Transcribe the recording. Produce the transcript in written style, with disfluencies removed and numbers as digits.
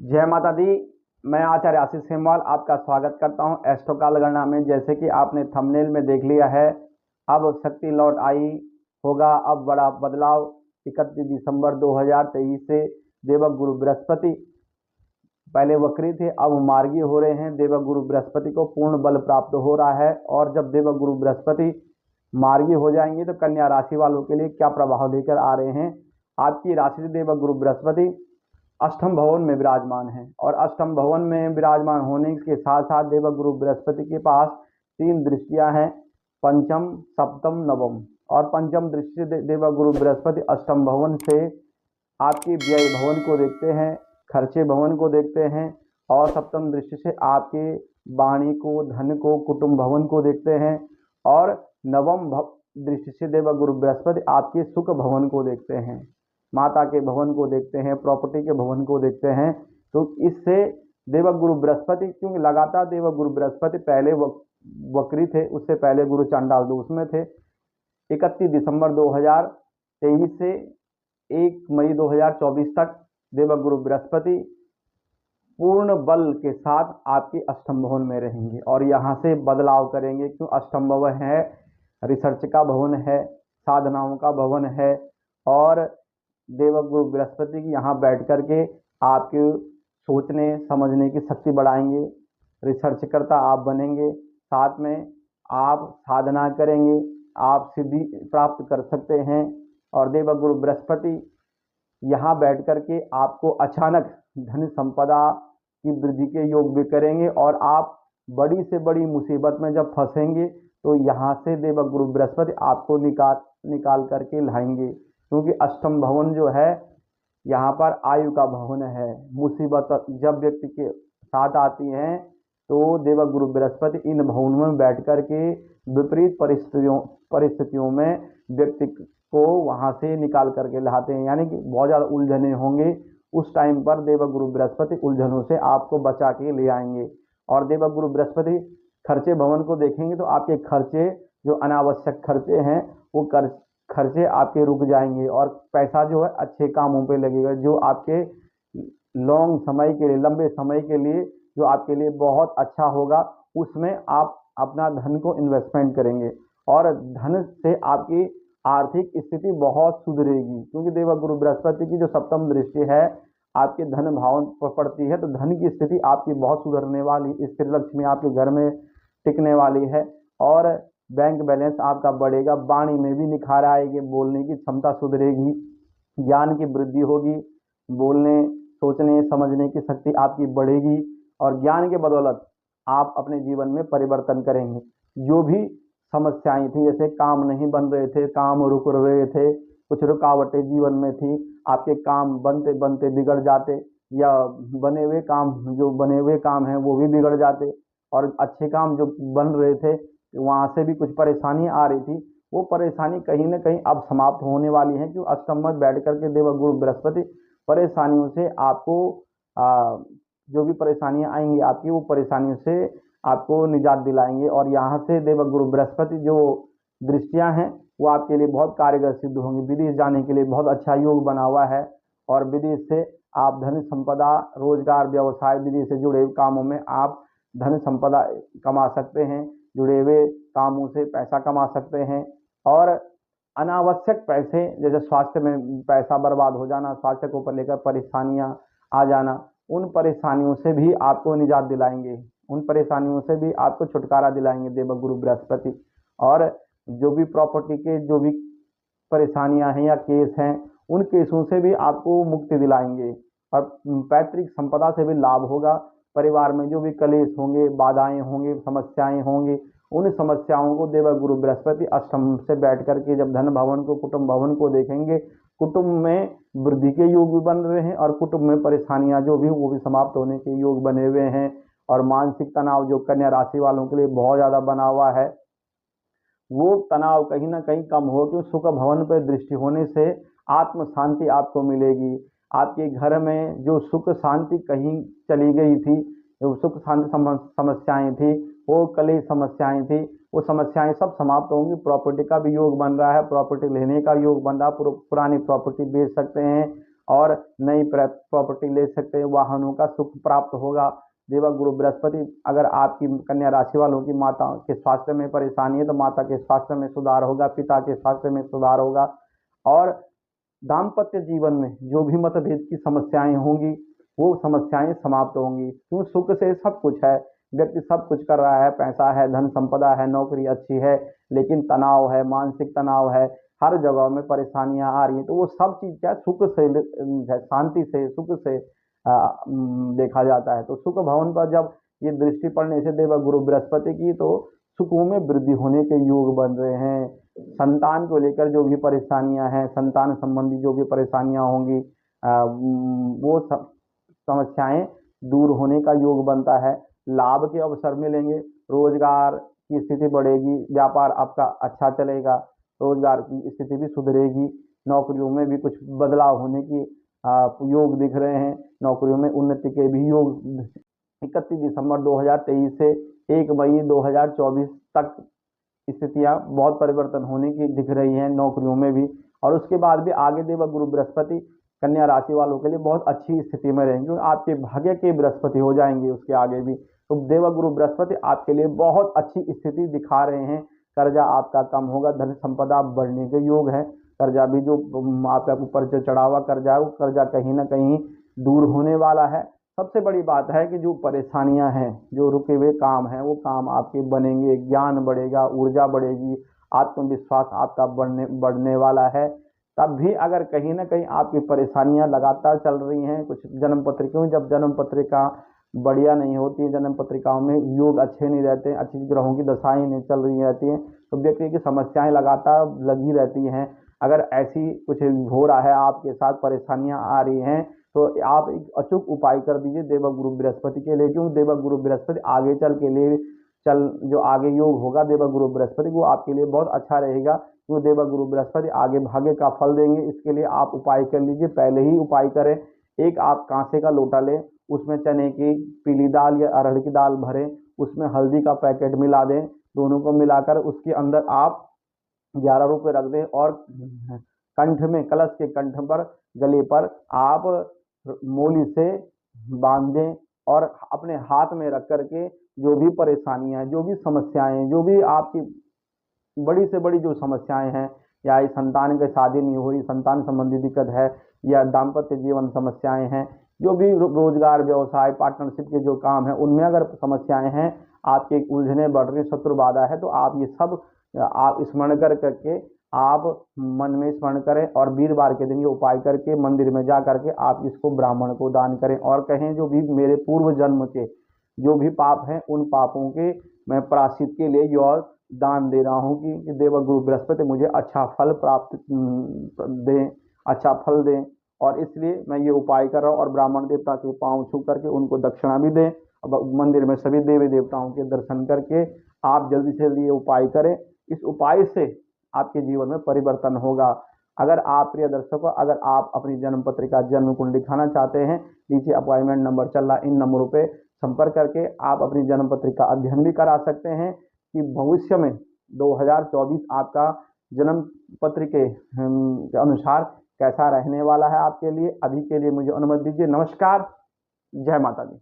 जय माता दी। मैं आचार्य आशीष सेमवाल आपका स्वागत करता हूं एस्ट्रो काल गणना में। जैसे कि आपने थंबनेल में देख लिया है, अब शक्ति लौट आई होगा। अब बड़ा बदलाव 31 दिसंबर 2023 से देवक गुरु बृहस्पति पहले वक्री थे, अब मार्गी हो रहे हैं। देवक गुरु बृहस्पति को पूर्ण बल प्राप्त हो रहा है। और जब देवक गुरु बृहस्पति मार्गी हो जाएंगे तो कन्या राशि वालों के लिए क्या प्रभाव लेकर आ रहे हैं। आपकी राशि से देवक गुरु बृहस्पति अष्टम भवन में विराजमान है, और अष्टम भवन में विराजमान होने के साथ साथ देवक गुरु बृहस्पति के पास 3 दृष्टियां हैं, पंचम, सप्तम, नवम। और पंचम दृष्टि से देवक गुरु बृहस्पति अष्टम भवन से आपकी व्यय भवन को देखते हैं, खर्चे भवन को देखते हैं। और सप्तम दृष्टि से आपके वाणी को, धन को, कुटुंब भवन को देखते हैं। और नवम दृष्टि से देवक गुरु बृहस्पति आपके सुख भवन को देखते हैं, माता के भवन को देखते हैं, प्रॉपर्टी के भवन को देखते हैं। तो इससे देवक गुरु बृहस्पति, क्योंकि लगातार देवक गुरु बृहस्पति पहले वक्री थे, उससे पहले गुरु चांडाल दोष में थे। 31 दिसंबर 2023 से 1 मई 2024 तक देवक गुरु बृहस्पति पूर्ण बल के साथ आपके अष्टम भवन में रहेंगे और यहाँ से बदलाव करेंगे। क्यों? अष्टम भवन है, रिसर्च का भवन है, साधनाओं का भवन है। और देवक गुरु बृहस्पति की यहाँ बैठ करके आपके सोचने समझने की शक्ति बढ़ाएंगे, रिसर्च करता आप बनेंगे, साथ में आप साधना करेंगे, आप सिद्धि प्राप्त कर सकते हैं। और देवक गुरु बृहस्पति यहाँ बैठ करके आपको अचानक धन संपदा की वृद्धि के योग भी करेंगे। और आप बड़ी से बड़ी मुसीबत में जब फंसेंगे तो यहाँ से देवक गुरु बृहस्पति आपको निकाल करके लाएंगे। क्योंकि अष्टम भवन जो है यहाँ पर आयु का भवन है। मुसीबत जब व्यक्ति के साथ आती हैं तो देवक गुरु बृहस्पति इन भवनों में बैठ कर के विपरीत परिस्थितियों में व्यक्ति को वहाँ से निकाल करके लाते हैं। यानी कि बहुत ज़्यादा उलझने होंगे, उस टाइम पर देवक गुरु बृहस्पति उलझनों से आपको बचा के ले आएंगे। और देवक गुरु बृहस्पति खर्चे भवन को देखेंगे तो आपके खर्चे, जो अनावश्यक खर्चे हैं, वो खर्चे आपके रुक जाएंगे और पैसा जो है अच्छे कामों पे लगेगा, जो आपके लॉन्ग समय के लिए, लंबे समय के लिए, जो आपके लिए बहुत अच्छा होगा। उसमें आप अपना धन को इन्वेस्टमेंट करेंगे और धन से आपकी आर्थिक स्थिति बहुत सुधरेगी। क्योंकि देवक गुरु बृहस्पति की जो सप्तम दृष्टि है आपके धन भावन पर पड़ती है, तो धन की स्थिति आपकी बहुत सुधरने वाली, स्थिर लक्ष्मी आपके घर में टिकने वाली है। और बैंक बैलेंस आपका बढ़ेगा, वाणी में भी निखार आएगी, बोलने की क्षमता सुधरेगी, ज्ञान की वृद्धि होगी, बोलने, सोचने समझने की शक्ति आपकी बढ़ेगी। और ज्ञान के बदौलत आप अपने जीवन में परिवर्तन करेंगे। जो भी समस्याएं थी, जैसे काम नहीं बन रहे थे, काम रुक रहे थे, कुछ रुकावटें जीवन में थी, आपके काम बनते बनते बिगड़ जाते, या बने हुए काम हैं वो भी बिगड़ जाते, और अच्छे काम जो बन रहे थे वहाँ से भी कुछ परेशानी आ रही थी, वो परेशानी कहीं ना कहीं अब समाप्त होने वाली है। क्यों? अष्टम में बैठ करके देवक गुरु बृहस्पति परेशानियों से आपको जो भी परेशानियां आएंगी आपकी, वो परेशानियों से आपको निजात दिलाएंगे। और यहाँ से देवक गुरु बृहस्पति जो दृष्टियां हैं वो आपके लिए बहुत कारगर सिद्ध होंगी। विदेश जाने के लिए बहुत अच्छा योग बना हुआ है, और विदेश से आप धन संपदा, रोजगार, व्यवसाय, विदेश से जुड़े कामों में आप धन संपदा कमा सकते हैं, जुड़े हुए कामों से पैसा कमा सकते हैं। और अनावश्यक पैसे, जैसे स्वास्थ्य में पैसा बर्बाद हो जाना, स्वास्थ्य को लेकर परेशानियां आ जाना, उन परेशानियों से भी आपको निजात दिलाएंगे, उन परेशानियों से भी आपको छुटकारा दिलाएंगे देवक गुरु बृहस्पति। और जो भी प्रॉपर्टी के जो भी परेशानियां हैं या केस हैं, उन केसों से भी आपको मुक्ति दिलाएंगे। और पैतृक संपदा से भी लाभ होगा। परिवार में जो भी कलेश होंगे, बाधाएं होंगी, समस्याएं होंगी, उन समस्याओं को देवक गुरु बृहस्पति अष्टम से बैठ करके जब धन भवन को, कुटुंब भवन को देखेंगे, कुटुंब में वृद्धि के योग भी बन रहे हैं, और कुटुंब में परेशानियां जो भी वो भी समाप्त होने के योग बने हुए हैं। और मानसिक तनाव जो कन्या राशि वालों के लिए बहुत ज्यादा बना हुआ है, वो तनाव कहीं ना कहीं कम हो। क्यों? सुख भवन पर दृष्टि होने से आत्म शांति आपको मिलेगी। आपके घर में जो सुख शांति कहीं चली गई थी, जो सुख शांति समस्याएं थी, वो कलेश समस्याएं थी, वो समस्याएं सब समाप्त होंगी। प्रॉपर्टी का भी योग बन रहा है, प्रॉपर्टी लेने का योग बन रहा है, पुरानी प्रॉपर्टी बेच सकते हैं, और नई प्रॉपर्टी ले सकते हैं, वाहनों का सुख प्राप्त होगा। देवगुरु बृहस्पति अगर आपकी कन्या राशि वालों की माता के स्वास्थ्य में परेशानी है तो माता के स्वास्थ्य में सुधार होगा, पिता के स्वास्थ्य में सुधार होगा। और दाम्पत्य जीवन में जो भी मतभेद की समस्याएं होंगी वो समस्याएं समाप्त होंगी, क्यों सुख से सब कुछ है। व्यक्ति सब कुछ कर रहा है, पैसा है, धन संपदा है, नौकरी अच्छी है, लेकिन तनाव है, मानसिक तनाव है, हर जगह में परेशानियां आ रही हैं। तो वो सब चीज क्या सुख से, शांति से, सुख से देखा जाता है। तो सुख भवन पर जब ये दृष्टि पड़ने से देवगुरु बृहस्पति की, तो सुखों में वृद्धि होने के योग बन रहे हैं। संतान को लेकर जो भी परेशानियां हैं, संतान संबंधी जो भी परेशानियां होंगी, वो सब समस्याएं दूर होने का योग बनता है। लाभ के अवसर मिलेंगे, रोजगार की स्थिति बढ़ेगी, व्यापार आपका अच्छा चलेगा, रोजगार की स्थिति भी सुधरेगी, नौकरियों में भी कुछ बदलाव होने की योग दिख रहे हैं, नौकरियों में उन्नति के भी योग। 31 दिसंबर 2023 से 1 मई 2024 तक स्थितियां बहुत परिवर्तन होने की दिख रही हैं नौकरियों में भी। और उसके बाद भी आगे देवगुरु बृहस्पति कन्या राशि वालों के लिए बहुत अच्छी स्थिति में रहेंगे, क्योंकि आपके भाग्य के बृहस्पति हो जाएंगे उसके आगे भी। तो देवगुरु बृहस्पति आपके लिए बहुत अच्छी स्थिति दिखा रहे हैं। कर्जा आपका कम होगा, धन संपदा बढ़ने के योग है। कर्जा भी जो आपके ऊपर जो चढ़ा हुआ कर्जा है, वो कर्जा कहीं ना कहीं दूर होने वाला है। सबसे बड़ी बात है कि जो परेशानियां हैं, जो रुके हुए काम हैं, वो काम आपके बनेंगे, ज्ञान बढ़ेगा, ऊर्जा बढ़ेगी, आत्मविश्वास आपका बढ़ने वाला है। तब भी अगर कहीं ना कहीं आपकी परेशानियां लगातार चल रही हैं, कुछ जन्म पत्रिकाओं, जब जन्म पत्रिका बढ़िया नहीं होती है, जन्म पत्रिकाओं में योग अच्छे नहीं रहते, अच्छी ग्रहों की दशाएं नहीं चल रही रहती हैं, तो व्यक्ति की समस्याएं लगातार लगी रहती हैं। अगर ऐसी कुछ हो रहा है, आपके साथ परेशानियां आ रही हैं, तो आप एक अचूक उपाय कर दीजिए देवगुरु बृहस्पति के लिए, क्योंकि देवगुरु बृहस्पति आगे जो आगे योग होगा देवगुरु बृहस्पति, वो आपके लिए बहुत अच्छा रहेगा। क्योंकि देवगुरु बृहस्पति आगे भाग्य का फल देंगे। इसके लिए आप उपाय कर लीजिए, पहले ही उपाय करें। एक आप कांसे का लोटा लें, उसमें चने की पीली दाल या अरहर की दाल भरें, उसमें हल्दी का पैकेट मिला दें, दोनों को मिलाकर उसके अंदर आप 11 रुपये रख दें, और कंठ में, कलश के कंठ पर, गले पर आप मोली से बांध दें, और अपने हाथ में रख करके जो भी परेशानियां, जो भी समस्याएं, जो भी आपकी बड़ी से बड़ी जो समस्याएं हैं, या इस संतान के शादी नहीं हो रही, संतान संबंधी दिक्कत है, या दाम्पत्य जीवन समस्याएं हैं, जो भी रोजगार, व्यवसाय, पार्टनरशिप के जो काम है, उनमें अगर समस्याएं हैं, आपके उलझने बढ़ रही, शत्रु बाधा है, तो आप ये सब आप स्मरण करके आप मन में स्मरण करें, और वीरवार के दिन ये उपाय करके मंदिर में जा करके आप इसको ब्राह्मण को दान करें, और कहें जो भी मेरे पूर्व जन्म के जो भी पाप हैं, उन पापों के मैं प्रायश्चित के लिए यह दान दे रहा हूँ कि देवगुरु बृहस्पति मुझे अच्छा फल प्राप्त दें, अच्छा फल दें, और इसलिए मैं ये उपाय कर रहा हूँ। और ब्राह्मण देवता के पांव छू करके उनको दक्षिणा भी दें। अब मंदिर में सभी देवी देवताओं के दर्शन करके आप जल्दी से जल्दी ये उपाय करें। इस उपाय से आपके जीवन में परिवर्तन होगा। अगर आप, प्रिय दर्शकों, अगर आप अपनी जन्म पत्रिका, जन्म कुंडली दिखाना चाहते हैं, नीचे अपॉइंटमेंट नंबर चल रहा है, इन नंबरों पे संपर्क करके आप अपनी जन्म पत्रिका अध्ययन भी करा सकते हैं कि भविष्य में 2024 आपका जन्म पत्र के अनुसार कैसा रहने वाला है आपके लिए। अभी के लिए मुझे अनुमति दीजिए। नमस्कार, जय माता दी।